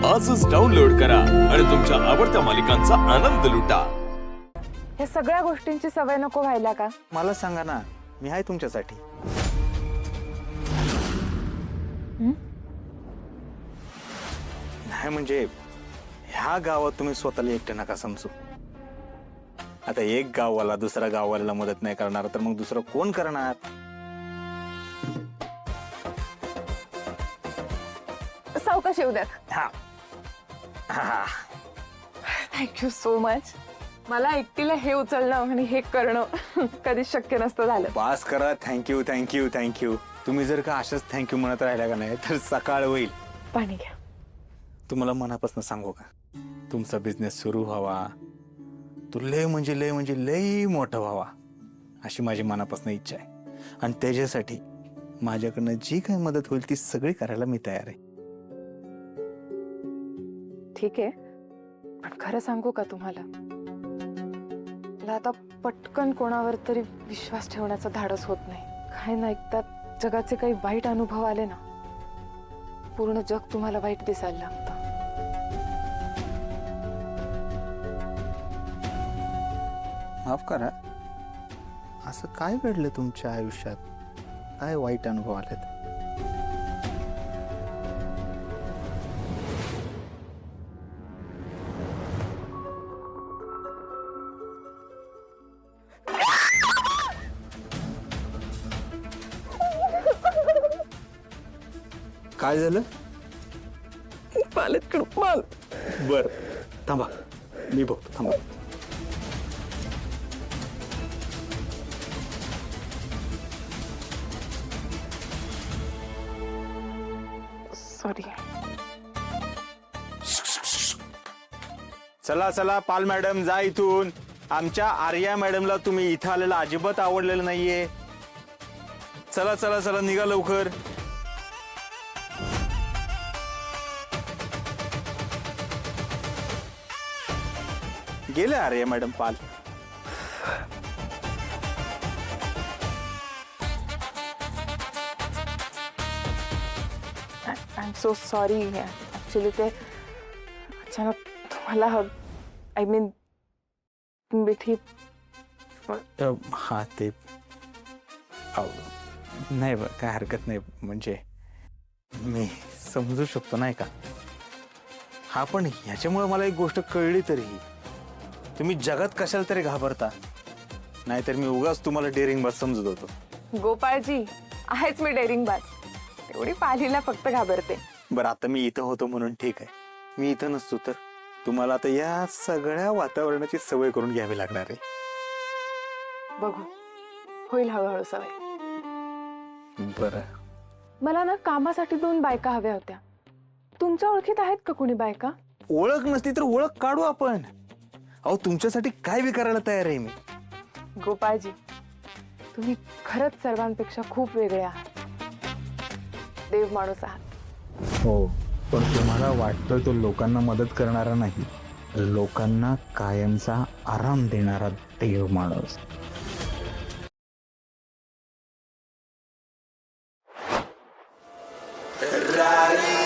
आजच डाउनलोड करा आणि तुमच्या आवडत्या मालिकांचा आनंद लुटा। या सगळ्या गोष्टींची सवय नको व्हायला का? मला सांगा ना, मी आहे तुमच्यासाठी। नाही म्हणजे ह्या गावात तुम्ही स्वतःला एकटे नका समजू। आता एक गाववाला दुसऱ्या गाववाल्याला मदत नाही करणार तर मग दुसरं कोण करणार? सावकाश येऊ द्यात। हा हा थँक्यू सो मच। मला एकटीला हे उचलणं आणि हे करणं कधीच शक्य नसतं झालं। पास करा। Thank you thank you thank you. तुम्ही जर का अशाच थँक्यू म्हणत राहिला का नाही तर सकाळ होईल। पाणी घ्या। तुम्हाला मनापासून सांगू का, तुमचा बिझनेस सुरू व्हावा, तो लय म्हणजे लय मोठा व्हावा अशी माझी मनापासून इच्छा आहे। आणि त्याच्यासाठी माझ्याकडनं जी काही मदत होईल ती सगळी करायला मी तयार आहे। ठीक आहे, पण खरं सांगू का तुम्हाला, मला आता पटकन कोणावर तरी विश्वास ठेवण्याचं धाडस होत नाही। काही ना एकदा जगाचे काही वाईट अनुभव आले ना, पूर्ण जग तुम्हाला वाईट दिसायला लागतं। माफ करा, असं काय घडलं तुमच्या आयुष्यात? काय वाईट अनुभव आलेत? काय झालं? बर थांबा, मी बघतो, थांबा। सॉरी। चला चला पाल मॅडम, जा इथून। आमच्या आर्या मॅडमला तुम्ही इथं आलेला अजिबात आवडलेलं नाहीये। चला चला चला, निघा लवकर। गेले Arya madam Pal. I am so sorry. Actually ते अचानक तुम्हाला आय मीन मिठी। हा ते नाही बरं, काय हरकत नाही। म्हणजे मी समजू शकतो नाही का। हा पण ह्याच्यामुळे मला एक गोष्ट कळली तरीही, तुम्ही जगात कशाला तरी घाबरता, नाहीतर मी उगाच तुम्हाला डेअरिंग बाज समजत होतो। गोपाळजी, आहेच मी डेअरिंग बाज, एवढी पालीला फक्त घाबरते। बरं, आता मी इथं होतो म्हणून ठीक आहे। मी इथं नसतो तर तुम्हाला आता या सगळ्या वातावरणाची सवय करून घ्यावी लागणार आहे। बघू, होईल हळूहळू सवय। बरं, मला ना कामासाठी 2 बायका हव्या होत्या। तुमच्या ओळखीत आहेत का कोणी बायका? ओळख नसती तर ओळख काढू आपण। अहो, तुमच्यासाठी काय बी करायला तयार आहे मी। गोपाळजी, तुम्ही खरंच सर्वांपेक्षा खूप वेगळे आहात, देव माणूस आहात। हो, पण तुम्हाला वाटतं तो लोकांना मदत करणारा नाही, लोकांना कायमचा आराम देणारा देव माणूस। रारी